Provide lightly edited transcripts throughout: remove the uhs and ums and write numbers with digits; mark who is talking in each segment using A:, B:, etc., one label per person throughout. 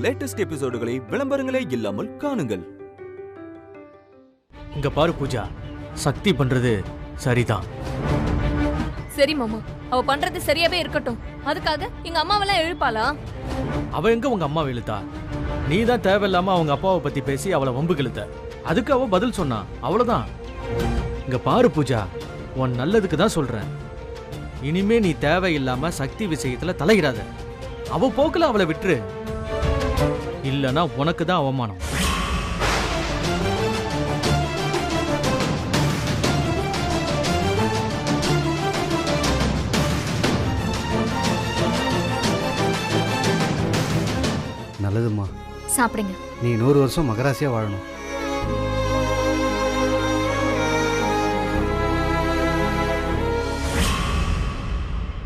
A: Latest எபிசோடுகளை விளம்பரங்களே இல்லாமல் காணுங்கள்.
B: இங்க பாரு பூஜா, சக்தி பண்றது சரிதான்.
C: சரி மாமா, அவ பண்றது சரியாவே இருக்கட்டும். அதுக்காக எங்க அம்மாவெல்லாம் எழுப்பாளா?
B: அவ எங்க உங்க அம்மா இழுத்தா? நீ தான் தேவையில்லாம அவங்க அப்பாவை பத்தி பேசி அவளை வம்புக்கு இழுத்த. அதுக்கு அவ பதில் சொன்னா, அவ்வளவுதான். இங்க பாரு பூஜா, உன் நல்லதுக்கு தான் சொல்றேன். இனிமே நீ தேவையில்லாம சக்தி விஷயத்துல தலையிடாத. அவ போக்குல அவளை விட்டுரு, இல்லனா உனக்கு தான் அவமானம்.
D: நல்லதும்மா,
C: சாப்பிடுங்க.
D: நீ 100 வருஷம் மகராசியா வாழணும்.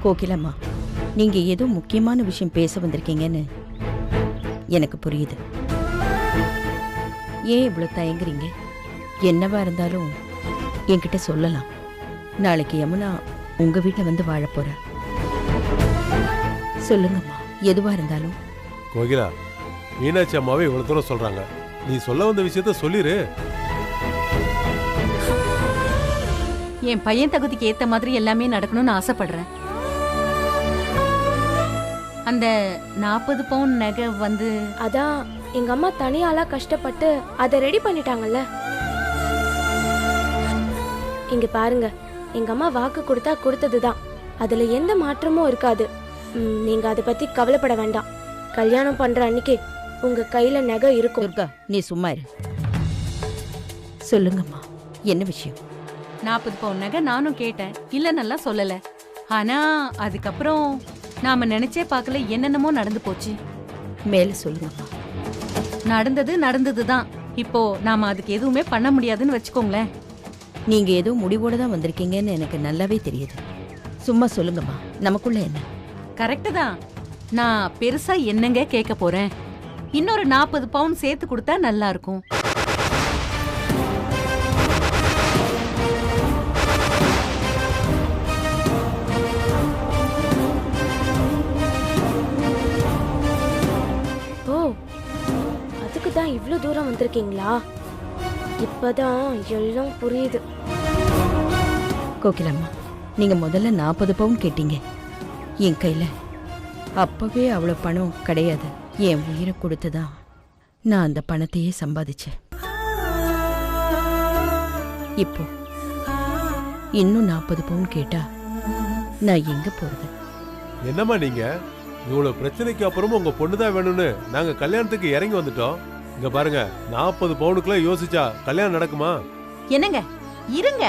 E: கோகிலம்மா, நீங்க ஏதோ முக்கியமான விஷயம் பேச வந்திருக்கீங்கன்னு எனக்கு புரியுது. ஏன் இவ்வளவு தயங்குறீங்க? என்னவா இருந்தாலும் என்கிட்ட சொல்லலாம். நாளைக்கு யமுனா உங்க வீட்டில் வந்து வாழ போற. சொல்லுங்கம்மா, எதுவா இருந்தாலும்.
F: கோகிலா, மீனாட்சி அம்மாவே இவ்வளவு தூரம் சொல்றாங்க, நீ சொல்ல வந்த விஷயத்த சொல்லிரு.
G: என் பையன் தகுதிக்கு ஏத்த மாதிரி எல்லாமே நடக்கணும்னு ஆசைப்படுறேன். அந்த 40 பவுன் நகை வந்து
H: அதான் எங்க அம்மா தனியாளா கஷ்டப்பட்டு அதை ரெடி பண்ணிட்டாங்கல்ல. இங்க பாருங்க, எங்க அம்மா வாக்கு கொடுத்தா கொடுத்ததுதான். அதுல எந்த மாற்றமும் இருக்காது. நீங்க அதை பத்தி கவலைப்பட வேண்டாம். கல்யாணம் பண்ற அன்னைக்கு உங்க கையில நகை இருக்கும்.
E: துர்கா, நீ சும்மா இரு. சொல்லுங்கம்மா, என்ன விஷயம்?
G: 40 பவுன் நகை நானும் கேட்டேன், இல்ல நல்லா சொல்லல. ஆனா அதுக்கப்புறம் நாம நினைச்சே பார்க்கல, என்னென்னமோ நடந்து போச்சு.
E: மேல சொல்லுங்கம்மா.
G: நடந்ததுதான். இப்போ நாம அதுக்கு எதுவுமே பண்ண முடியாதுன்னு வச்சுக்கோங்களேன்.
E: நீங்க ஏதோ முடிவோட தான் வந்திருக்கீங்கன்னு எனக்கு நல்லாவே தெரியுது. சும்மா சொல்லுங்கம்மா, நமக்குள்ள என்ன?
G: கரெக்டு தான். நான் பெருசா என்னங்க கேட்க போறேன். இன்னொரு 40 பவுன் சேர்த்து கொடுத்தா நல்லா இருக்கும்.
H: ஓ, அதுக்கு தான் இவ்வளவு தூரம் வந்திருக்கீங்களா? இப்பதான் எல்லாம் புரியுது.
E: கோகிலம்மா, நீங்க முதல்ல 40 பவுன் கேட்டீங்க. என் கையில அப்பவே அவ்வளவு பணம் கிடையாது. என் உயிரை கொடுத்துதான் நான் அந்த பணத்தையே சம்பாதிச்சேன். இப்போ இன்னும் 40 பவுன் கேட்டா நான் எங்க போறது?
F: என்னம்மா நீங்க, இவ்வளவு பிரச்சனைக்கு அப்புறமும் உங்க பொண்ணுதான் வேணும்னு நாங்க கல்யாணத்துக்கு இறங்கி வந்துட்டோம். இங்க பாருங்க, 40 பவுனுக்குள்ள யோசிச்சா கல்யாணம் நடக்குமா?
G: என்னங்க இருங்க,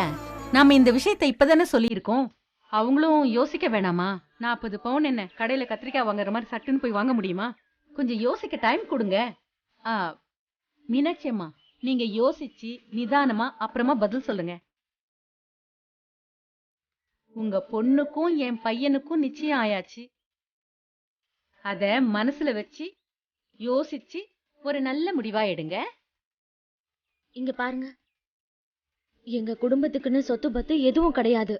G: நாம இந்த விஷயத்தை இப்பதானே சொல்லியிருக்கோம். அவங்களும் யோசிக்க வேணாமா? 40 பவுன் என்ன கடையில கத்திரிக்காய் வாங்குற மாதிரி சட்டுன்னு போய் வாங்க முடியுமா? கொஞ்சம் யோசிக்க டைம் கொடுங்க. மீனாட்சி அம்மா, நீங்க யோசிச்சு நிதானமா அப்புறமா பதில் சொல்லுங்க. உங்க பொண்ணுக்கும் என் பையனுக்கும் நிச்சயம் ஆயாச்சு. அத மனசுல வச்சு யோசிச்சு ஒரு நல்ல முடிவா எடுங்க.
H: இங்க பாருங்க, எங்க குடும்பத்துக்குன்னு சொத்து பத்து எதுவும் கிடையாது.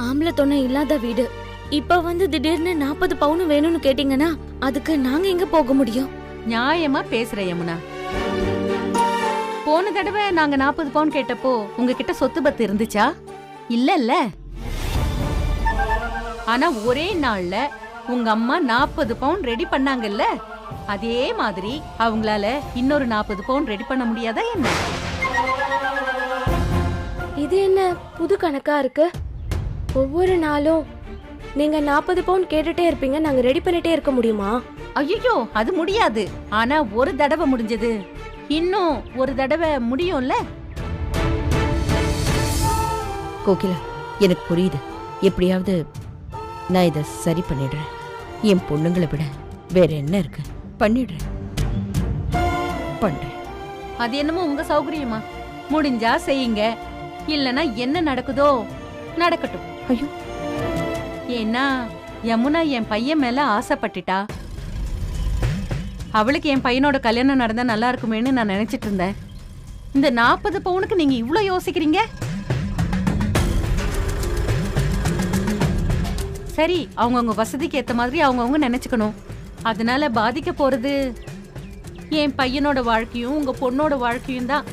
H: ஆம்பளை துணை இல்லாத வீடு. இப்ப வந்து திடீர்னு 40 பவுன் வேணும்னு கேட்டீங்கன்னா அதுக்கு நாங்க எங்க போக முடியும்?
G: நியாயமா பேசுற யமுனா. போன தடவை நாங்க 40 பவுன் கேட்டப்போ உங்ககிட்ட சொத்து பத்து இருந்துச்சா? இல்ல. ஆனா ஒரே நாள்ல உங்க அம்மா 40 பவுன் ரெடி பண்ணாங்கல்ல, அதே மாதிரி அவங்களால இன்னொரு 40 பவுன் ரெடி பண்ண முடியாதா என்ன?
H: இது என்ன புது கணக்கா இருக்கு? ஒவ்வொரு நாளும் நீங்க 40 பவுன் கேட்டுட்டே இருப்பீங்க, நாங்க ரெடி பண்ணிட்டே இருக்க முடியுமா?
G: ஐயோ, அது முடியாது. ஆனா ஒரு தடவை முடிஞ்சது, இன்னும் ஒரு தடவை முடியும்ல.
E: கோகிலா, எனக்கு புரியுது. எப்படியாவது நான் இதை சரி பண்ணிடுறேன். என் பொண்ணுங்களை விட வேற என்ன இருக்கு? பண்ணிடுறேன். பண்றேன்.
G: அது என்னமோ உங்க சௌகரியமா. முடிஞ்சா செய்யுங்க, இல்லனா என்ன நடக்குதோ நடக்கட்டும்.
E: ஐயோ,
G: ஏன்னா யமுனா என் பையன் மேல ஆசைப்பட்டுட்டா. அவளுக்கு என் பையனோட கல்யாணம் நடந்தா நல்லா இருக்குமேன்னு நான் நினைச்சிட்டு இருந்தேன். இந்த 40 பவுனுக்கு நீங்க இவ்ளோ யோசிக்கிறீங்க? சரி, அவங்கவுங்க வசதிக்கு ஏத்த மாதிரி அவங்கவுங்க நினைச்சுக்கணும். அதனால பாதிக்க போறது என் பையனோட வாழ்க்கையும் உங்க பொண்ணோட வாழ்க்கையும் தான்.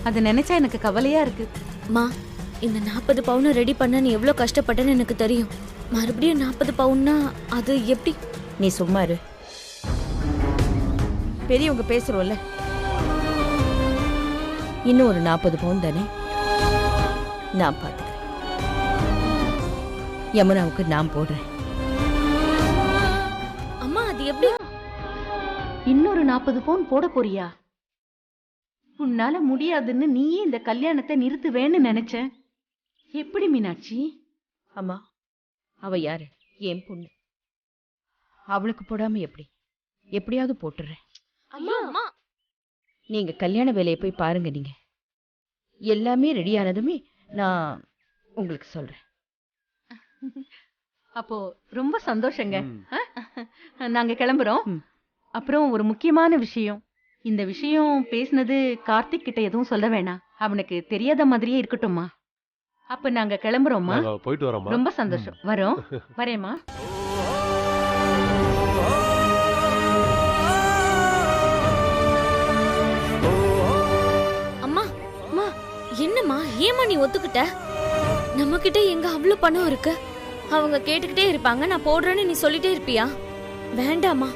G: அதை நினைச்சா எனக்கு கவலையா இருக்கு.
H: மா, இந்த 40 பவுனை ரெடி பண்ண நீ எவ்வளோ கஷ்டப்பட்டேன்னு எனக்கு தெரியும். மறுபடியும் 40 பவுன்னா அது எப்படி?
E: நீ சும்மா இரு. பெரியவங்க பேசுறோம்ல, இன்னும் ஒரு 40 பவுன் தானே, நான் பார்த்துக்கிறேன். யமுனாவுக்கு நான் போடுறேன்.
H: அம்மா அது எப்படி?
G: இன்னொரு 40 பவுன் போட போறியா? உன்னால முடியாதுன்னு நீயே இந்த கல்யாணத்தை நிறுத்துவேன்னு நினைச்சேன். எப்படி மீனாட்சி?
E: அம்மா, அவ யாரு? என் பொண்ணு. அவளுக்கு போடாம எப்படி? எப்படியாவது போட்டுறேன்.
H: அம்மா,
E: நீங்க கல்யாண வேலையை போய் பாருங்க. நீங்க எல்லாமே ரெடி ஆனதுமே நான் உங்களுக்கு சொல்றேன்.
G: அப்போ ரொம்ப சந்தோஷங்க. நாங்க கிளம்புறோம். அப்புறம் ஒரு முக்கியமான விஷயம். இந்த விஷயம் பேசினது கார்த்திக் கிட்ட எதுவும் சொல்ல வேணாம். அவனுக்கு தெரியாத மாதிரியே இருக்கட்டும்மா. அப்ப நாங்க கிளம்புறோம்மா.
F: நாங்க போயிட்டு வரோம்மா.
G: ரொம்ப சந்தோஷம். வரோம். வரேம்மா.
H: அம்மா, அம்மா, என்னம்மா, ஏம்மா நீ ஒத்துக்கிட்ட? நம்ம கிட்ட எங்க அவ்வளவு பணம் இருக்கு? அவங்க கேட்டுக்கிட்டே இருப்பாங்க, நான் போடுறேன்னு நீ சொல்லிட்டே இருப்பியா? வேண்டாம்மா,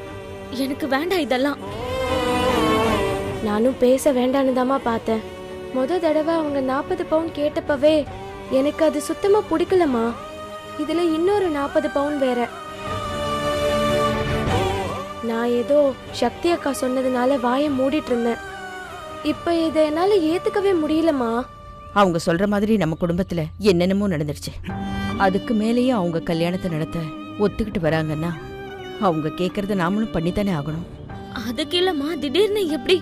H: எனக்கு வேண்டாம் இதெல்லாம்.
I: நானும் பேச வேண்டான்னு தாம்மா பார்த்தேன். தடவை அவங்க 40 பவுன் கேட்டப்பவே எனக்கு அது சுத்தமா பிடிக்கலம்மா. இதுல இன்னொரு 40 பவுன் வேற. நான் ஏதோ சக்தி அக்கா சொன்னதுனால வாயை மூடிட்டு இருந்தேன். இப்ப இதை என்னால ஏத்துக்கவே முடியலம்மா.
E: அவங்க சொல்ற மாதிரி நம்ம குடும்பத்துல என்னென்னமோ நடந்துருச்சு. அதுக்கு மேலேயும் அவங்க கல்யாணத்தை நடத்த ஒத்துக்கிட்டு வராங்கன்னா அவங்க கேக்குறத நாமளும் பண்ணித்தானே ஆகணும்.
H: அதுக்கு இல்லம்மா, திடீர்னு எப்படி?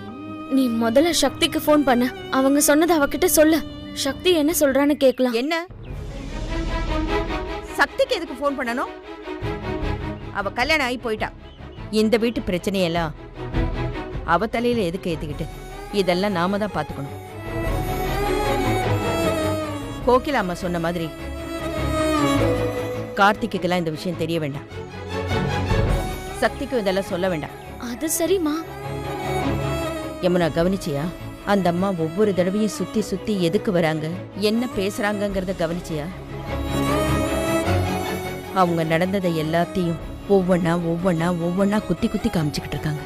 H: நீ முதல்ல சக்திக்கு ஃபோன் பண்ண. அவங்க சொன்னதை அவகிட்ட சொல்லு. சக்தி என்ன சொல்றான்னு கேட்கலாம்.
E: என்ன? சக்திக்கு எதுக்கு ஃபோன் பண்ணணும்? அவ கல்யாணம் ஆகி போயிட்டா. இந்த வீட்டு பிரச்சனையெல்லாம் அவ தலையில எதுக்கு ஏத்துக்கிட்டு? இதெல்லாம் நாம தான் பாத்துக்கணும். கோகிலா அம்மா சொன்ன மாதிரி கார்த்திக்குக்கெல்லாம் இந்த விஷயம் தெரிய வேண்டாம். சக்திக்கும் இதெல்லாம் சொல்ல வேண்டாம்.
H: அது சரிம்மா.
E: யமுனா, கவனிச்சியா? அந்த அம்மா ஒவ்வொரு தடவையும் சுத்தி சுத்தி எதுக்கு வராங்க, என்ன பேசுறாங்கங்கறத கவனிச்சியா? அவங்க நடந்ததை எல்லாத்தையும் ஒவ்வொன்னா ஒவ்வொன்னா ஒவ்வொன்னா குத்தி குத்தி காமிச்சுக்கிட்டு இருக்காங்க.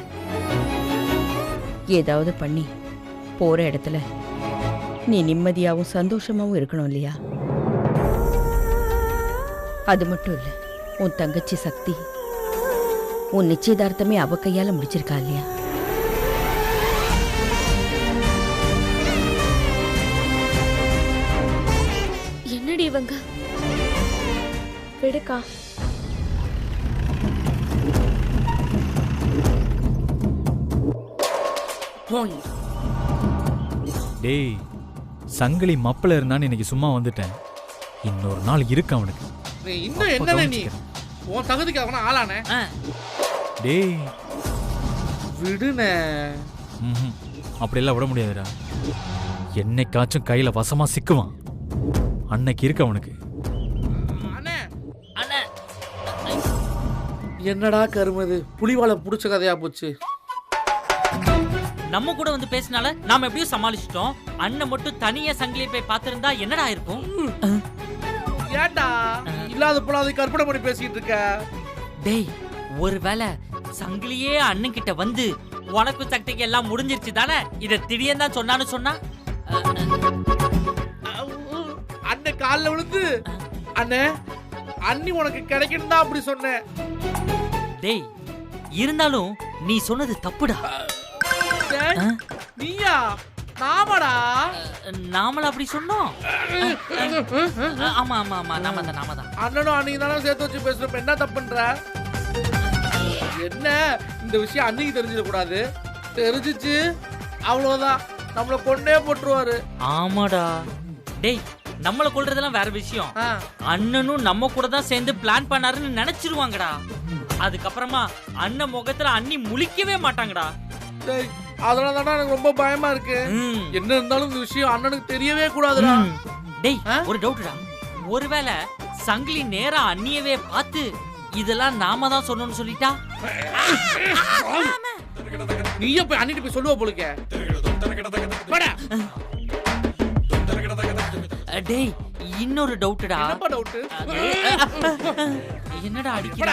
E: ஏதாவது பண்ணி போற இடத்துல நீ நிம்மதியாவும் சந்தோஷமாவும் இருக்கணும் இல்லையா? அது மட்டும் இல்ல, உன் தங்கச்சி சக்தி உன் நிச்சயதார்த்தமே அவ கையால முடிச்சிருக்கா இல்லையா?
H: என்னடி இவங்க?
I: விடுக்கா.
J: டேய், சங்கிலி மப்பல இருந்தான்னு இன்னைக்கு சும்மா வந்துட்டேன். இன்னொரு நாள் இருக்கு அவனுக்கு.
K: இன்னும் என்ன நீ உன் தகுதிக்கு அவன ஆளானே?
J: டேய்
K: விடுனே.
J: அப்படியெல்லாம் விட முடியாதுடா. என்னைக்காச்சும் கையில வசமா சிக்குவான். அன்னைக்கு இருக்கு அவனுக்கு.
K: என்னடா கருமது, புலிவாலை புடிச்ச கதையா போச்சு.
L: நம்ம கூட வந்து பேசினால நாம எப்படியும் சமாளிச்சிட்டோம். அண்ணன் மட்டும் தனியா சங்கிலியை போய் பார்த்திருந்தா என்னடா இருக்கும்?
K: ஏண்டா இல்லாத போலாத கற்பனை பண்ணி பேசிட்டு இருக்க?
L: டேய், ஒருவேளை சங்கிலியே அண்ணன் கிட்ட வந்து உனக்கு சக்திக்கு எல்லாம் முடிஞ்சிருச்சு தானே, இத திடீர்னு தான் சொன்னான்னு சொன்னா?
K: அண்ணன் கால்ல விழுந்து அண்ணே அண்ணி உனக்கு கிடைக்கணும் தான் அப்படி சொன்னேன்.
L: டேய், இருந்தாலும் நீ சொன்னது தப்புடா.
K: நீயா? நாமடா?
L: நாமள அப்படி சொன்னோம். ஆமா ஆமா ஆமா, நாம தான்.
K: அண்ணனும் அன்னைக்கு தானே சேர்த்து வச்சு பேசுறப்ப என்ன தப்புன்ற? என்ன இந்த விஷயம் அன்னைக்கு தெரிஞ்சிடக்கூடாது. தெரிஞ்சிச்சு அவ்வளவுதான், நம்மள கொன்னே போட்டுருவாரு.
L: ஆமாடா. டேய், நம்மள கொல்றதெல்லாம் வேற விஷயம். அண்ணனும் நம்ம கூட தான் சேர்ந்து பிளான் பண்ணாருன்னு நினைச்சிருவாங்கடா. அதுக்கப்புறமா அண்ணன் முகத்துல அண்ணி முழிக்கவே மாட்டாங்கடா.
K: டேய், அதனாலதான் எனக்கு ரொம்ப பயமா இருக்கு. என்ன இருந்தாலும் இந்த விஷயம் அண்ணனுக்கு தெரியவே கூடாதுடா.
L: டேய், ஒரு டவுட்டா. ஒருவேளை சங்கிலி நேரா அண்ணியவே பார்த்து இதெல்லாம் நாம தான் சொன்னோம்னு சொல்லிட்டா
K: நீயே போய் அண்ணிட்டு போய் சொல்லுவ போலுக்க. போடா.
L: டேய் இன்னொரு டவுட்டடா.
K: என்னப்பா டவுட்?
L: என்னடா அடிக்கிற?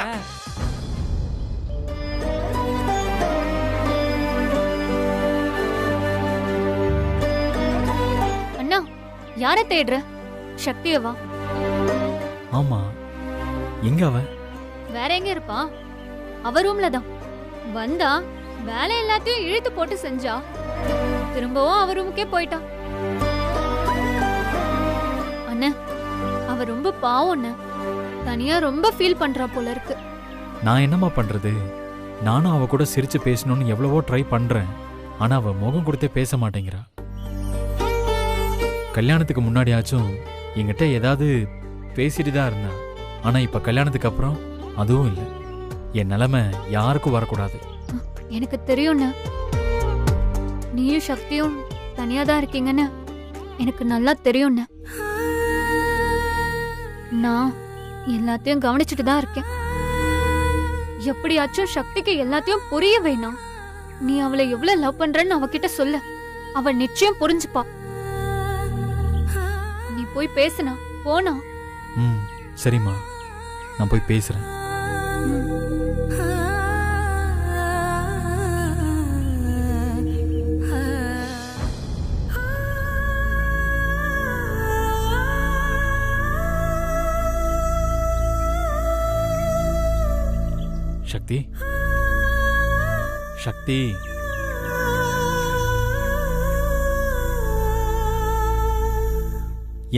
C: அண்ணா யார தேடுற? சக்தியவா?
J: ஆமா, எங்க அவ?
C: வேற எங்க இருப்பா? அவ ரூம்ல தான். வந்தா வேலை எல்லாத்தையும் இழுத்து போட்டு செஞ்சா, திரும்பவும் அவ ரூமுக்கே போயிட்டா. அண்ணா அவ ரொம்ப பாவம் அண்ணா. தனியா ரொம்ப ஃபீல் பண்றா போல இருக்கு.
J: நான் என்னம்மா பண்றது? நானும் அவ கூட சிரிச்சு பேசணும்னு எவ்வளவோ ட்ரை பண்றேன். ஆனா அவ முகம் கொடுத்தே பேச மாட்டேங்கிறா. கல்யாணத்துக்கு முன்னாடியாச்சும் என்கிட்ட ஏதாவது பேசிட்டு தான் இருந்தா. ஆனா இப்ப கல்யாணத்துக்கு அப்புறம் அதுவும் இல்லை. என் நிலைமை யாருக்கும் வரக்கூடாது.
C: எனக்கு தெரியும்ண்ணா, நீயும் சக்தியும் தனியா தான் இருக்கீங்கன்னு எனக்கு நல்லா தெரியும்ண்ணா. நான் எல்லாத்தையும் கவனிச்சுட்டு தான் இருக்கேன். எப்படியாச்சும் சக்திக்கு எல்லாத்தையும் புரிய வேணாம். நீ அவளை எவ்வளவு லவ் பண்றன்னு அவகிட்ட சொல்லு. அவ நிச்சயம் புரிஞ்சுப்பா. நீ போய் பேசுனா போனா.
J: சரிம்மா, நான் போய் பேசுறேன். சக்தி, சக்தி,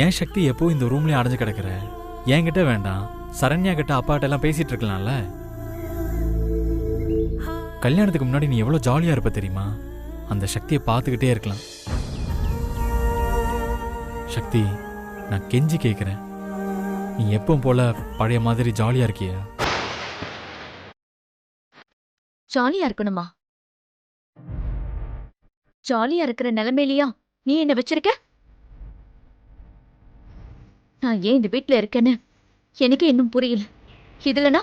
J: ஏன் சக்தி எப்போ இந்த ரூம்லயே அடைஞ்சு கிடக்குற? என்கிட்ட வேண்டாம், சரண்யா கிட்ட அப்பாட்ட எல்லாம் பேசிட்டு இருக்கலாம்ல. கல்யாணத்துக்கு முன்னாடி நீ எவ்வளவு ஜாலியா இருப்ப தெரியுமா? அந்த சக்தியை பார்த்துக்கிட்டே இருக்கலாம். சக்தி, நான் கெஞ்சி கேட்கிறேன், நீ எப்பவும் போல பழைய மாதிரி ஜாலியா இருக்கியா?
H: ஜாலியா இருக்கணுமா? ஜாலியா இருக்கிற நிலைமையிலயா நீ என்ன வச்சிருக்க? நான் ஏன் இந்த வீட்டுல இருக்கேன்னு எனக்கு இன்னும் புரியல. இதுலனா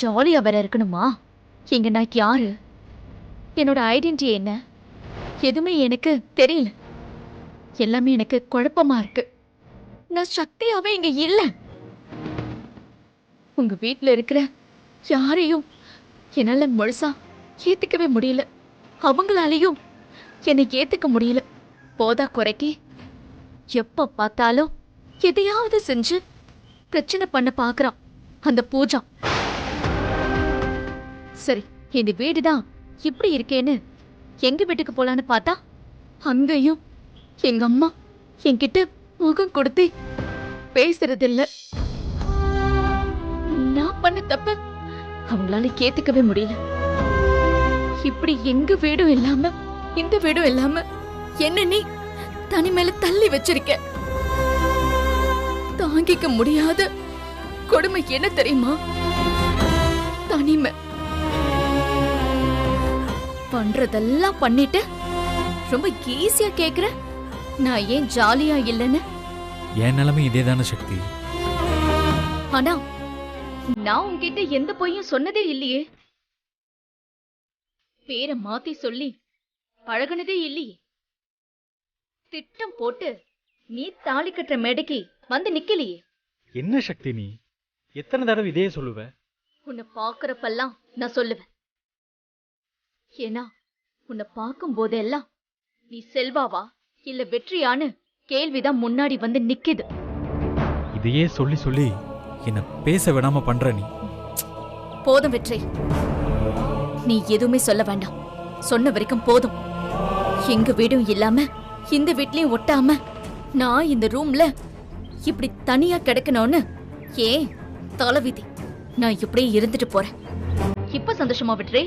H: ஜாலியா வேற இருக்கணுமா? இங்க நான் யாரு? என்னோட ஐடென்டிட்டி என்ன? எதுவுமே எனக்கு தெரியல. எல்லாமே எனக்கு குழப்பமா இருக்கு. நான் சக்தியாவே இங்க இல்ல. உங்க வீட்டுல இருக்கிற யாரையும் என்னால முழுசா ஏத்துக்கவே முடியல. அவங்களாலையும் என்னை ஏத்துக்க முடியல. போதா குறைக்கி எப்ப பார்த்தாலும் எதையாவது செஞ்சு பிரச்சனை பண்ண பாக்குறான் அந்த பூஜா. சரி, இந்த வீடுதான் இப்படி இருக்கேன்னு எங்க வீட்டுக்கு போலான்னு பார்த்தா அங்கேயும் எங்க அம்மா என்கிட்ட முகம் கொடுத்து பேசுறதில்ல. நான் பண்ண தப்ப அவங்களால கேத்துக்கவே முடியல. இப்படி எங்க வீடும் இல்லாம இந்த வீடும் இல்லாம என்ன நீ தனிமையில தள்ளி வச்சிருக்க. தாங்கிக்க முடியாத கொடுமை என்ன தெரியுமா? தனிமை. பண்றதெல்லாம் பண்ணிட்டு ரொம்ப ஈஸியா கேக்குற நான் ஏன் ஜாலியா இல்லைன்னு.
J: என் நிலைமை இதே தானே சக்தி.
H: ஆனா நான் உன்கிட்ட எந்த பொய்யும் சொன்னதே இல்லையே. பேரை மாத்தி சொல்லி பழகுனதே இல்லையே. திட்டம் போட்டு நீ தாலி கட்டுற மேடைக்கு வந்து நிக்கலையே.
J: என்ன சக்தி, நீ எத்தனை தடவை இதே சொல்லுவ?
H: உன்னை பாக்குறப்பெல்லாம் நான் சொல்லுவேன். ஏன்னா உன்னை பார்க்கும் போதெல்லாம் நீ செல்வாவா இல்ல வெற்றியான்னு கேள்விதான் முன்னாடி வந்து நிக்குது.
J: இதையே சொல்லி சொல்லி என்ன பேச விடாம பண்ற நீ.
H: போதும் வெற்றி, நீ எதுவுமே சொல்ல வேண்டாம். சொன்ன வரைக்கும் போதும். எங்க வீடும் இல்லாம இந்த வீட்லயும் ஒட்டாம நான் இந்த ரூம்ல இப்படி தனியா கிடக்கணும்னு ஏன் தலைவிதி. நான் இப்படியே இருந்துட்டு போறேன். இப்ப சந்தோஷமா வெற்றி?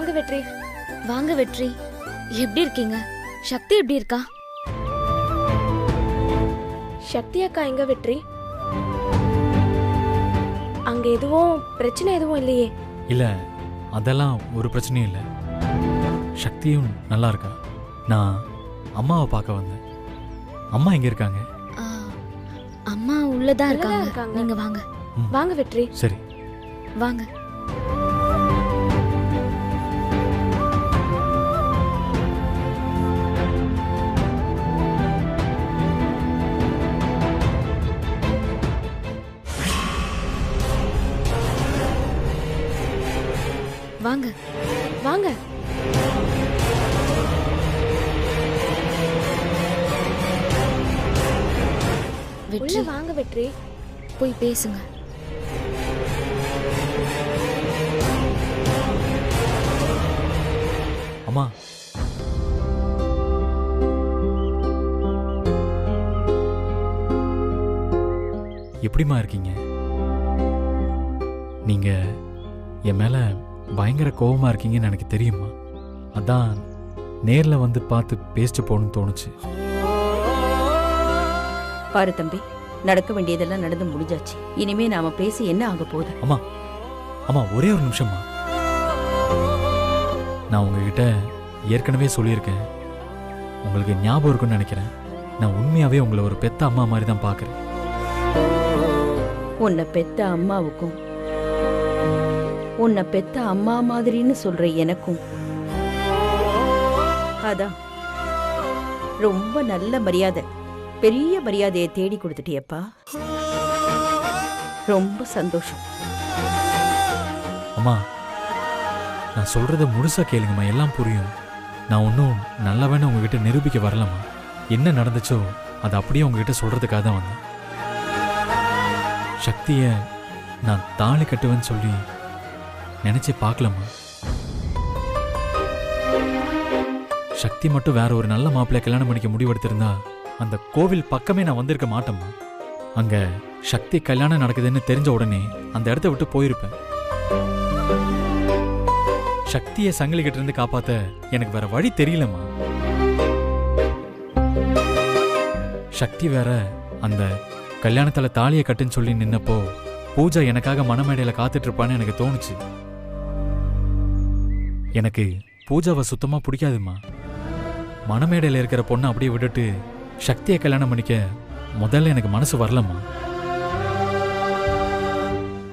I: வாங்க வெற்றி.
H: வாங்க வெற்றி. எப்படி இருக்கீங்க? சக்தி எப்படி இருக்கா?
I: சக்தி அக்கா எங்க வெற்றி? அங்க எதுவும் பிரச்சனை எதுவும் இல்லையே?
J: இல்ல, அதெல்லாம் ஒரு பிரச்சனையும் இல்லை. சக்தியும் நல்லா இருக்கா. நான் அம்மாவை பார்க்க வந்தேன். அம்மா எங்க இருக்காங்க?
H: அம்மா உள்ளதான்
I: உள்ளதான்
H: இருக்காங்க.
I: இருக்காங்க.
H: நீங்க வாங்க.
I: வாங்க வெற்றி.
J: சரி.
H: வாங்க. வாங்க.
I: வாங்க.
H: வெற்றி,
I: உள்ள வாங்க வெற்றி.
H: போய் பேசுங்க.
J: அம்மா, எப்படிம்மா இருக்கீங்க? நீங்க என் மேல பயங்கர கோவமா இருக்கீங்கன்னு எனக்கு தெரியுமா. அதான் நேர்ல வந்து பார்த்து பேசிட்டு போகணும்னு தோணுச்சு.
E: பாரு தம்பி, நடக்க வேண்டியதெல்லாம் நடந்து முடிஞ்சாச்சு. இனிமே நாம பேசி என்ன ஆக போகுது?
J: அம்மா, அம்மா ஒரே ஒரு நிமிஷம்மா. நான் உங்ககிட்ட ஏற்கனவே சொல்லியிருக்கேன். உங்களுக்கு ஞாபகம் இருக்குன்னு நினைக்கிறேன். நான் உண்மையாவே உங்களை ஒரு பெத்த அம்மா மாதிரி தான் பார்க்குறேன்.
E: உன்னை பெத்த அம்மாவுக்கும் உன்னை பெத்த அம்மா மாதிரின்னு சொல்ற எனக்கும் அதான் ரொம்ப நல்ல மரியாதை, பெரிய மரியாதையை தேடி கொடுத்துட்டியப்பா. ரொம்ப சந்தோஷம்.
J: அம்மா, நான் சொல்றத முழுசா கேளுங்கம்மா, எல்லாம் புரியும். நான் ஒன்றும் நல்லவன்னு உங்ககிட்ட நிரூபிக்க வரலம்மா. என்ன நடந்துச்சோ அதை அப்படியே உங்ககிட்ட சொல்றதுக்காக தான் வந்தேன். சக்தியை நான் தாலி கட்டுவேன்னு சொல்லி நினைச்சே பார்க்கலம்மா. சக்தி மட்டும் வேற ஒரு நல்ல மாப்பிள்ளை கல்யாணம் பண்ணிக்க முடிவெடுத்திருந்தா அந்த கோவில் பக்கமே நான் வந்திருக்க மாட்டேம்மா. அங்க சக்தி கல்யாணம் நடக்குதுன்னு தெரிஞ்ச உடனே அந்த இடத்த விட்டு போயிருப்பேன். சக்தியை சங்கிலி கிட்ட இருந்து காப்பாத்த எனக்கு வேற வழி தெரியலம்மா. சக்தி வேற அந்த கல்யாணத்துல தாலியை கட்டுன்னு சொல்லி நின்னப்போ பூஜா எனக்காக மணமேடையில காத்துட்டு இருப்பான்னு எனக்கு தோணுச்சு. எனக்கு பூஜாவை சுத்தமா பிடிக்காதுமா. மணமேடையில இருக்கிற பொண்ணை அப்படியே விட்டுட்டு சக்தியை கல்யாணம் பண்ணிக்க முதல்ல எனக்கு மனசு வரலம்மா.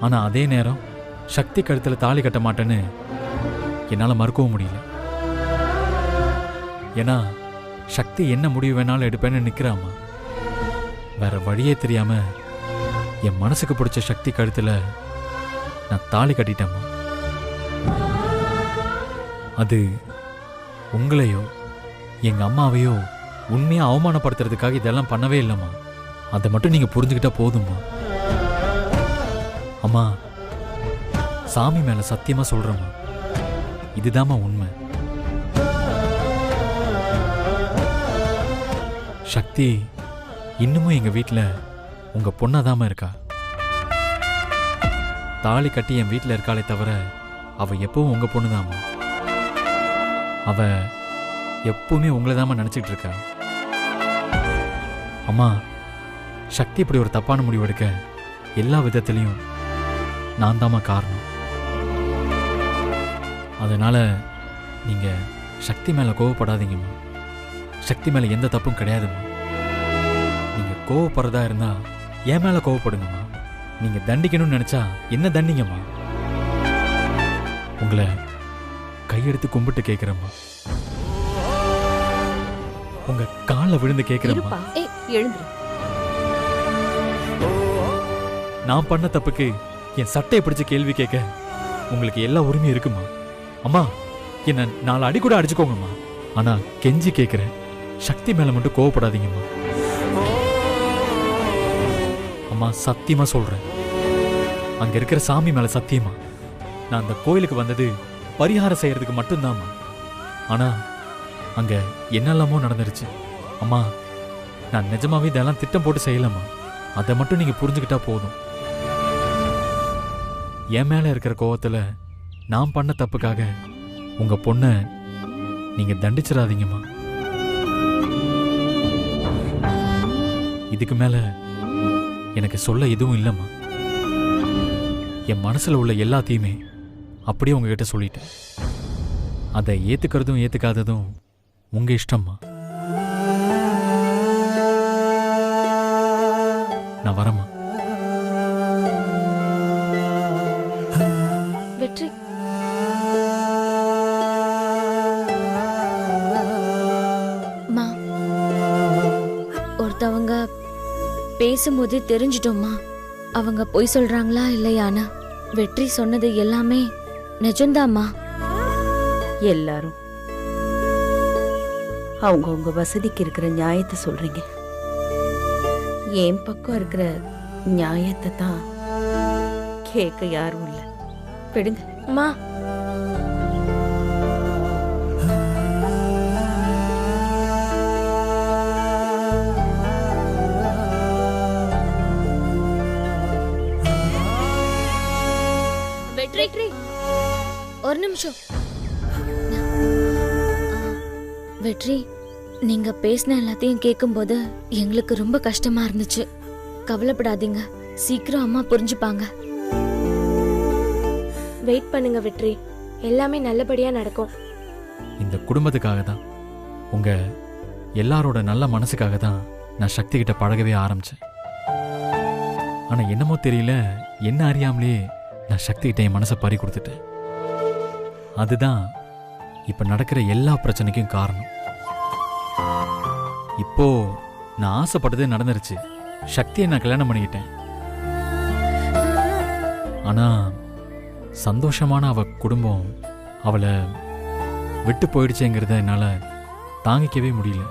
J: ஆனா அதே நேரம் சக்தி கழுத்துல தாலி கட்ட மாட்டேன்னு என்னால மறுக்கவும் முடியல. ஏன்னா சக்தி என்ன முடிவு வேணாலும் எடுப்பேன்னு நிக்கிறாமா. வேற வழியே தெரியாம என் மனசுக்கு பிடிச்ச சக்தி கழுத்துல நான் தாலி கட்டிட்டேம்மா. அது உங்களையோ எங்க அம்மாவையோ உண்மையா அவமானப்படுத்துறதுக்காக இதெல்லாம் பண்ணவே இல்லைம்மா. அதை மட்டும் நீங்க புரிஞ்சுக்கிட்டா போதும்மா. அம்மா, சாமி மேல சத்தியமா சொல்றேம்மா, இதுதாம்மா உண்மை. சக்தி இன்னமும் எங்க வீட்டுல உங்க பொண்ணாதாம இருக்கா. தாலி கட்டி என் வீட்டுல இருக்காளே தவிர அவ எப்பவும் உங்க பொண்ணுதாம்மா. அவ எப்பவுமே உங்களைதாம்மா நினைச்சிட்டு இருக்கா. அம்மா, சக்தி இப்படி ஒரு தப்பான முடிவு எடுக்க எல்லா விதத்திலையும் நான் தாம்மா காரணம். அதனால நீங்க சக்தி மேல கோவப்படாதீங்கம்மா. சக்தி மேல எந்த தப்பும் கிடையாதும்மா. நீங்க கோவப்படுறதா இருந்தா என் மேல கோவப்படுங்கம்மா. நீங்க தண்டிக்கணும்னு நினைச்சா என்ன தண்டிங்கம்மா. உங்களை கையெடுத்து கும்பிட்டு கேட்கிறேம்மா. உங்க காலில் விழுந்து கேட்கிறேம்மா.
E: எழுந்துரு.
J: நான் பண்ண தப்புக்கு என் சட்டையை பிடிச்ச கேள்வி கேட்க உங்களுக்கு எல்லா உரிமையும் இருக்குமா. அம்மா, என்ன 4 அடி கூட அடிச்சுக்கோங்கம்மா. ஆனா கெஞ்சி கேட்கிறேன், சக்தி மேல மட்டும் கோவப்படாதீங்கம்மா. அம்மா, சத்தியமா சொல்றேன், அங்க இருக்கிற சாமி மேல சத்தியமா, நான் அந்த கோயிலுக்கு வந்தது பரிகாரம் செய்யறதுக்கு மட்டும்தாம்மா. ஆனா அங்க என்னெல்லாமோ நடந்துருச்சு. அம்மா, நான் நிஜமாவே இதெல்லாம் திட்டம் போட்டு செய்யலம்மா. அதை மட்டும் நீங்க புரிஞ்சுக்கிட்டா போதும். என் மேல இருக்கிற கோவத்துல நான் பண்ண தப்புக்காக உங்க பொண்ணை நீங்க தண்டிச்சிடாதீங்கம்மா. இதுக்கு மேல எனக்கு சொல்ல எதுவும் இல்லைம்மா. என் மனசுல உள்ள எல்லாத்தையுமே அப்படியே உங்ககிட்ட சொல்லிட்டேன். அதை ஏத்துக்கிறதும் ஏத்துக்காததும் உங்க இஷ்டம்மா. நான் வரேம்மா.
I: வெற்றி,
H: மா, ஒருத்தவங்க பேசும்போதே தெரிஞ்சிட்டோம்மா அவங்க பொய் சொல்றாங்களா இல்லையானா. வெற்றி சொன்னது எல்லாமே நிஜம்தாம்மா.
E: எல்லாரும் அவங்கவுங்க வசதிக்கு இருக்கிற நியாயத்தை சொல்றீங்க. என் பக்கம் இருக்கிற நியாயத்தை தான் கேட்க யாரும் இல்லை. விடுங்க.
I: மா,
H: வெற்றி, ஒரு நிமிஷம். வெற்றி, நீங்க பேசின எல்லாத்தையும் கேட்கும்போது எங்களுக்கு ரொம்ப கஷ்டமா இருந்துச்சு. கவலைப்படாதீங்க, சீக்கிரம் அம்மா புரிஞ்சுப்பாங்க.
I: வெயிட் பண்ணுங்க வெற்றி, எல்லாமே நல்லபடியா நடக்கும்.
J: இந்த குடும்பத்துக்காக தான், உங்க எல்லாரோட நல்ல மனசுக்காக தான் நான் சக்தி கிட்ட பழகவே ஆரம்பிச்சேன். ஆனா என்னமோ தெரியல, என்ன அறியாமலே நான் சக்தி கிட்ட என் மனசை பறி கொடுத்துட்டேன். அதுதான் இப்ப நடக்கிற எல்லா பிரச்சனைக்கும் காரணம். இப்போ நான் ஆசைப்பட்டதே நடந்துருச்சு. சக்தியை நான் கல்யாணம் பண்ணிக்கிட்டேன். ஆனா சந்தோஷமான அவ குடும்பம் அவளை விட்டு போயிடுச்சேங்கிறத என்னால தாங்கிக்கவே முடியல.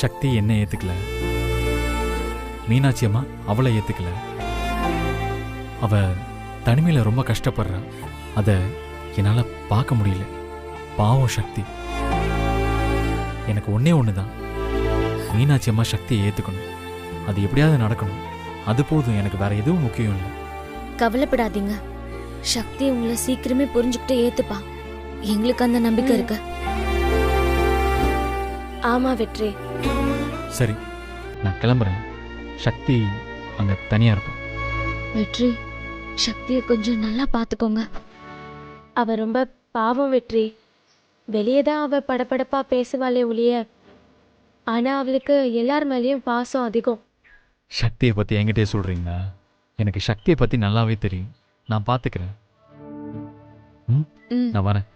J: சக்தி என்ன ஏத்துக்கல, மீனாட்சி அம்மா அவளை ஏத்துக்கல. அவ தனிமையில ரொம்ப கஷ்டப்படுறா. அத என்னால பார்க்க முடியல. பாவம் சக்தி. எனக்கு ஒன்னே ஒண்ணுதான், மீனாட்சி அம்மா சக்தியை ஏத்துக்கணும். அது எப்படியாவது நடக்கணும். அது போதும், எனக்கு வேற எதுவும் முக்கியம் இல்லை.
H: கவலைப்படாதீங்க, சக்தி உங்களை சீக்கிரமே புரிஞ்சுக்கிட்டு ஏத்துப்பா. எங்களுக்கு அந்த நம்பிக்கை இருக்கு.
I: ஆமா வெற்றி.
J: சரி, நான் கிளம்புறேன். சக்தி அங்க தனியா இருப்போம்.
H: வெற்றி, சக்தியை கொஞ்சம் நல்லா பாத்துக்கோங்க.
I: அவ ரொம்ப பாவம் வெற்றி. வெளியே தான் அவ படபடப்பா பேசுவாளே ஒழிய, ஆனா அவளுக்கு எல்லார் மேலேயும் பாசம் அதிகம்.
J: சக்தியை பத்தி என்கிட்டே சொல்றீங்களா? எனக்கு சக்தியை பத்தி நல்லாவே தெரியும். நான் பாத்துக்கிறேன். நான் வரேன்.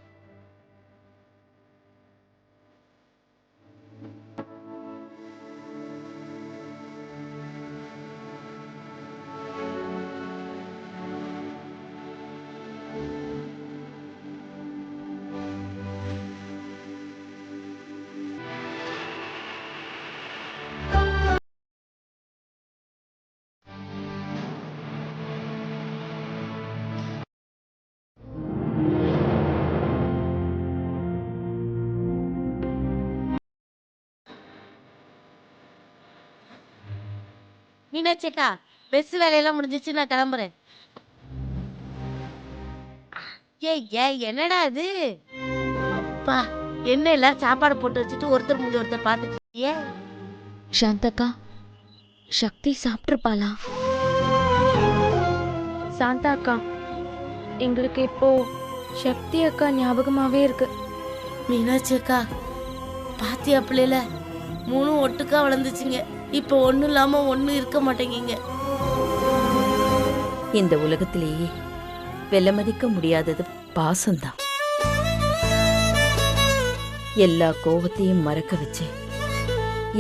M: மீனாட்சிக்கா, பெஸ் வேலையெல்லாம் முடிஞ்சிச்சு, நான் கிளம்புறேன். ஏய் என்னடா அது? பா, என்ன எல்லாம் சாப்பாடு போட்டு வச்சுட்டு ஒருத்தர் முடிஞ்ச ஒருத்தர் பார்த்துட்டு.
H: சாந்தக்கா, சக்தி சாப்பிட்டுருப்பாளா?
I: சாந்தா அக்கா, எங்களுக்கு இப்போ சக்தி அக்கா ஞாபகமாவே இருக்கு.
M: மீனாட்சி அக்கா, பாத்தியா பிள்ளைல 3 ஒட்டுக்கா வளர்ந்துச்சுங்க. இப்போ ஒன்றும் இல்லாம ஒன்றும் இருக்க மாட்டேங்கிங்க.
E: இந்த உலகத்திலேயே விலை மதிக்க முடியாதது பாசம்தான். எல்லா கோவத்தையும் மறக்க வச்சு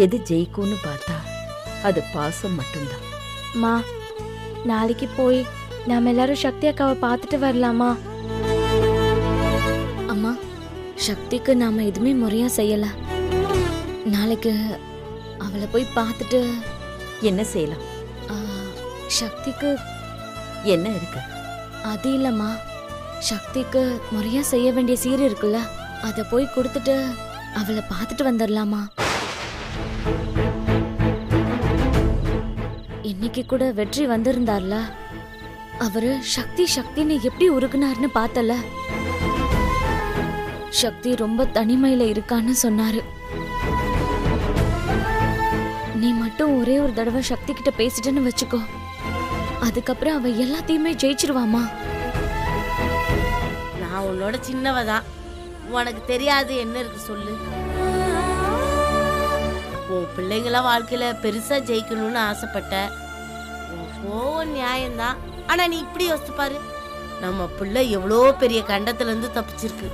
E: எது ஜெயிக்கும்னு பார்த்தா அது பாசம் மட்டும்தான்.
I: மா, நாளைக்கு போய் நாம எல்லாரும் சக்தி அக்காவை பார்த்துட்டு வரலாமா?
H: அம்மா, சக்திக்கு நாம எதுவுமே முறையா செய்யல. நாளைக்கு அவளை போய் பார்த்துட்டு
E: என்ன செய்யலாம்?
H: சக்திக்கு
E: என்ன இருக்கு?
H: அது இல்லம்மா, சக்திக்கு முறையா செய்ய வேண்டிய சீர் இருக்குல்ல, அதை போய் கொடுத்துட்டு அவளை பார்த்துட்டு வந்துடலாமா? இன்னைக்கு கூட வெற்றி வந்திருந்தார்ல, அவரு சக்தி சக்தின்னு எப்படி உருகுனாருன்னு பார்த்தல. சக்தி ரொம்ப தனிமையில இருக்கான்னு சொன்னாரு. நீ மட்டும் ஒரே ஒரு தடவை சக்தி கிட்ட பேசிட்டேன்னு வச்சுக்கோ, அதுக்கப்புறம் அவ எல்லாத்தையுமே ஜெயிச்சிருவாமா.
M: நான் உன்னோட சின்னவதான், உனக்கு தெரியாது என்ன இருக்கு சொல்லு. உன் பிள்ளைங்கள வாழ்க்கையில பெருசா ஜெயிக்கணும்னு ஆசைப்பட்ட, உன் கோவம் நியாயம்தான். ஆனா நீ இப்படி யோசிச்சு பாரு, நம்ம பிள்ளை எவ்வளோ பெரிய கண்டத்துல இருந்து தப்பிச்சிருக்கு.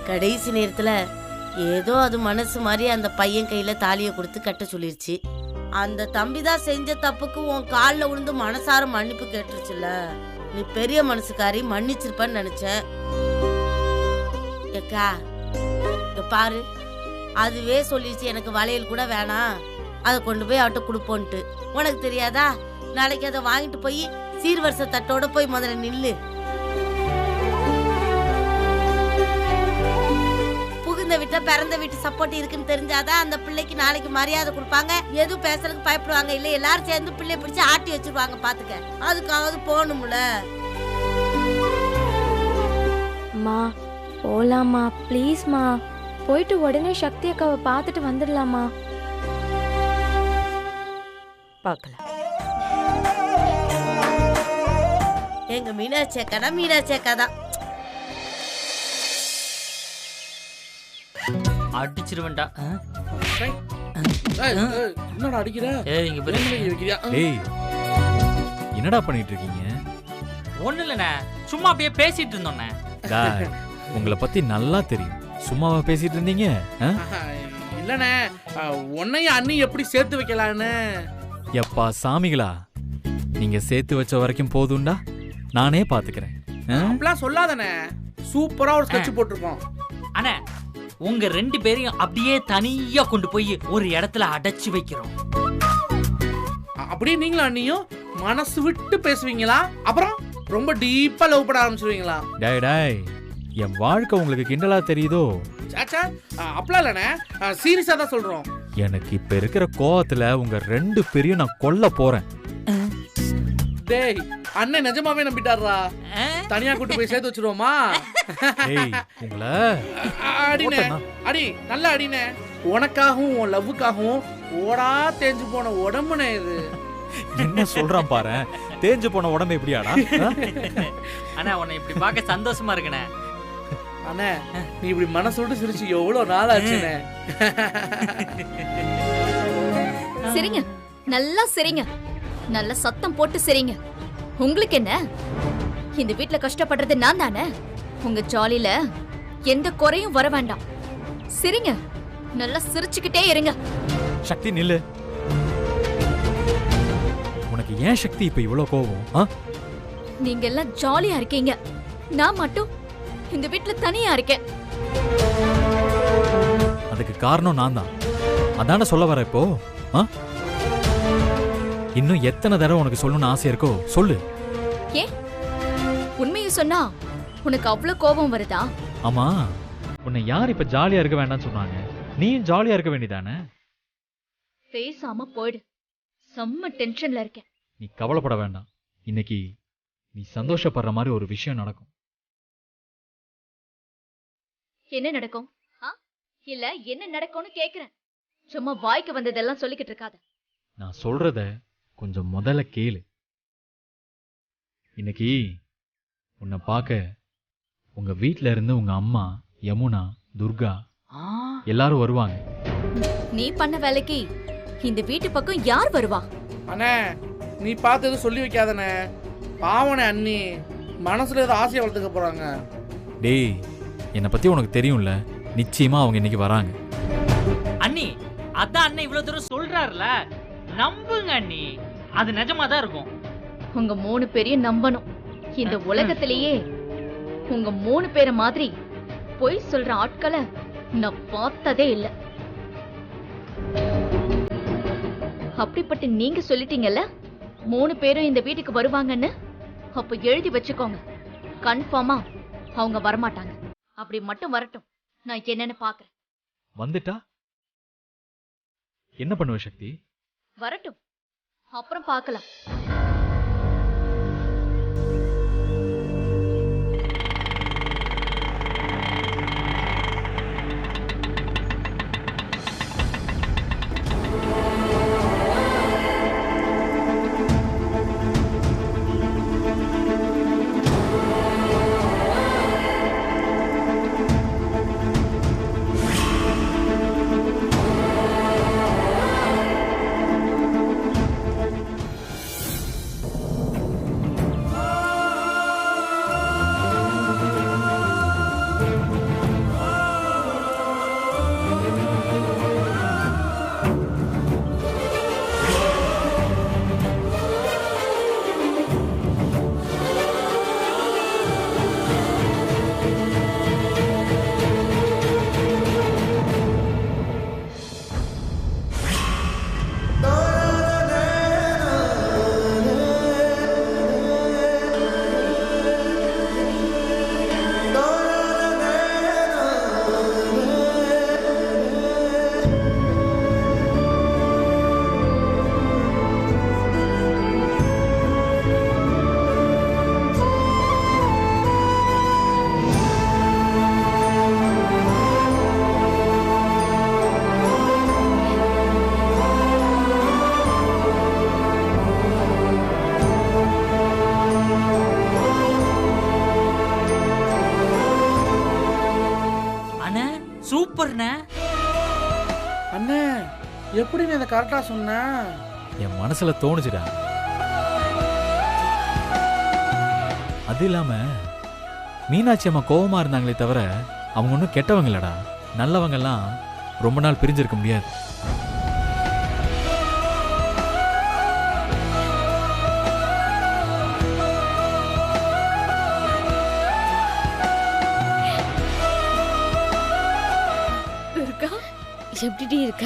M: கடைசி நேரத்துல ஏதோ அது மனசு மாதிரி அந்த பையன் கையில தாலியை கொடுத்து கட்ட சொல்லிருச்சு. அந்த தம்பி தான் செஞ்ச தப்புக்கு உன் காலில் விழுந்து மனசார மன்னிப்பு கேட்டுருச்சுல்ல. நீ பெரிய மனசுக்காரி, மன்னிச்சிருப்பன்னு நினைச்சேன். ஏக்கா இங்க பாரு, அதுவே சொல்லிடுச்சு எனக்கு வளையல் கூட வேணாம், அதை கொண்டு போய் அவட்ட கொடுப்போன்ட்டு. உனக்கு தெரியாதா? நாளைக்கு அதை வாங்கிட்டு போய் சீர்வரிசை தட்டோட போய் முதல்ல நில்லு. புகுந்த வீட்டை பிறந்த வீட்டு சப்போர்ட் இருக்குன்னு தெரிஞ்சாதான் அந்த பிள்ளைக்கு நாளைக்கு மரியாதை கொடுப்பாங்க, எதுவும் பேசுறதுக்கு பயப்படுவாங்க. இல்ல எல்லாரும் சேர்ந்து பிள்ளைய பிடிச்சு ஆட்டி வச்சிருவாங்க. பாத்துக்க, அதுக்காவது போகணும்ல.
I: மா போலாமா ப்ளீஸ்மா, போயிட்டு உடனே சக்தி அக்காவை பார்த்துட்டு வந்துடலாமா?
E: பார்க்கலாம்.
M: எங்க மீனாட்சி அக்கா மீனாட்சி அக்கா தான்.
L: அடிச்சிருவேன்டா.
K: என்னடா அடிக்கிற?
L: ஏய் இங்க பாரு.
J: ஏய் என்னடா பண்ணிட்டு இருக்கீங்க?
L: ஒண்ணு இல்லண்ணே, சும்மா அப்படியே பேசிட்டு இருந்தோண்ணே.
J: டேய், உங்களை பத்தி நல்லா தெரியும், சும்மாவா பேசிட்டு இருந்தீங்க?
K: இல்லண்ணே, உன்னையும் அண்ணி எப்படி சேர்த்து வைக்கலான்னு.
J: எப்பா சாமிகளா, நீங்க சேர்த்து வச்ச வரைக்கும் போதும்டா, நானே பாத்துக்கிறேன்.
K: அப்படிலாம் சொல்லாதண்ணே, சூப்பரா ஒரு ஸ்கெட்ச் போட்டிருக்கோம்.
L: அண்ணே, உங்க 2 பேரையும் அப்படியே தனியா கொண்டு போய் ஒரு இடத்துல அடைச்சு வைக்கிறோம்.
K: அப்படியே நீங்களும் அண்ணியும் மனசு விட்டு பேசுவீங்களா? அப்புறம் ரொம்ப டீப்பா லவ் பண்ண ஆரம்பிச்சிருவீங்களா?
J: டேய் டேய், என் வாழ்க்கை உங்களுக்கு கிண்டலா தெரியுதோ?
K: சாச்சா, அப்படிலாம் இல்லண்ணே, சீரியஸா தான் சொல்றோம்.
J: எனக்கு இப்ப இருக்கிற கோவத்துல உங்க 2 பேரையும் நான் கொல்ல போறேன்.
K: டேய், அண்ணன் நிஜமாவே நம்பிட்டாரா? தனியா கூட்டி போய் சேர்த்து வச்சிருவோமா?
J: டேய் உங்களை
K: அடினே, அடி நல்லா அடினே. உனக்காகவும் உன் லவ்வுக்காகவும் ஓடா தேஞ்சு போன உடம்புனே இது.
J: என்ன சொல்றான் பாரு, தேஞ்சு போன உடம்பு எப்படியாடா?
L: அண்ணா உன்னை இப்படி பார்க்க சந்தோஷமா இருக்குண்ணே.
K: அண்ணே, நீ இப்படி மனசோடு சிரிச்சு எவ்வளவு நாள் ஆச்சுண்ணே.
C: சரிங்க, நல்லா சரிங்க, நல்ல சத்தம் போட்டு சரிங்க. உங்களுக்கு என்ன, இந்த வீட்ல கஷ்டப்படுறது நான் தானே. உங்க ஜாலில எந்த குறையும் வர வேண்டாம். சரிங்க, நல்லா சிரிச்சுக்கிட்டே இருங்க.
J: சக்தி நில்லு. உனக்கு ஏன் சக்தி இப்ப இவ்வளவு கோவம்?
C: நீங்க எல்லாம் ஜாலியா இருக்கீங்க, நான் மட்டும் இந்த வீட்ல தனியா இருக்கேன்.
J: அதுக்கு காரணம் நான் தான், அதான சொல்ல வர இப்போ. இன்னும் எத்தனை தடவை உனக்கு சொல்லணும்னு ஆசை இருக்கோ சொல்லு.
C: ஏன் உண்மையை சொன்னா உனக்கு அவ்வளவு கோபம் வருதா?
J: ஆமா, உன்னை யார் இப்ப ஜாலியா இருக்க வேண்டாம்னு சொன்னாங்க? நீயும் ஜாலியா இருக்க வேண்டியதானே?
C: பேசாம போயிடு, செம்ம டென்ஷன்ல இருக்கேன்.
J: நீ கவலைப்பட வேண்டாம், இன்னைக்கு நீ சந்தோஷப்படுற மாதிரி ஒரு விஷயம் நடக்கும்.
C: என்ன நடக்கும்? இல்ல என்ன நடக்கும்னு கேக்குறேன். சும்மா வாய்க்கு வந்ததெல்லாம் சொல்லிக்கிட்டு இருக்காத.
J: நான் சொல்றத கொஞ்சம் முதல்ல கேளு. இன்னைக்கு உன்னை பார்க்க உங்க வீட்ல இருந்து உங்க அம்மா, யமுனா, துர்கா எல்லாரும் வருவாங்க.
C: நீ பண்ண வேலைக்கு இந்த வீட்டு பக்கம் யார் வருவா?
K: அண்ணே, நீ பார்த்து எதுவும் சொல்லி வைக்காதண்ணே. பாவனே அண்ணி மனசுல ஏதோ ஆசையை வளர்த்துக்க போறாங்க.
J: டேய், என்னை பத்தி உனக்கு தெரியும்ல, நிச்சயமா அவங்க இன்னைக்கு வராங்க.
L: அண்ணி, அதான் அண்ணன் இவ்வளவு தூரம் சொல்றாருல, நம்புங்க அண்ணி, அது நிஜமா தான் இருக்கும்.
C: உங்க 3 பேரையும் நம்பணும். இந்த உலகத்திலேயே உங்க 3 பேரை மாதிரி பொய் சொல்ற ஆட்களை நான் பார்த்ததே இல்ல. அப்படிப்பட்ட நீங்க சொல்லிட்டீங்கல்ல 3 பேரும் இந்த வீட்டுக்கு வருவாங்கன்னு, அப்ப எழுதி வச்சுக்கோங்க, கன்ஃபார்மா அவங்க வரமாட்டாங்க. அப்படி மட்டும் வரட்டும், நான் என்னன்னு பாக்குறேன்.
J: வந்துட்டா என்ன பண்ணுவ சக்தி?
C: வரட்டும், அப்புறம் பார்க்கலாம்.
L: சொல்றனே.
K: அண்ணே எப்படி நீ இதை கரெக்டா சொன்ன?
J: என் மனசுல தோணுச்சுடா. அது இல்லாம மீனாட்சி அம்மா கோவமா இருந்தாங்களே தவிர அவங்க ஒன்றும் கெட்டவங்க இல்லடா. நல்லவங்கெல்லாம் ரொம்ப நாள் பிரிஞ்சிருக்க முடியாது.
H: எப்படி இருக்க?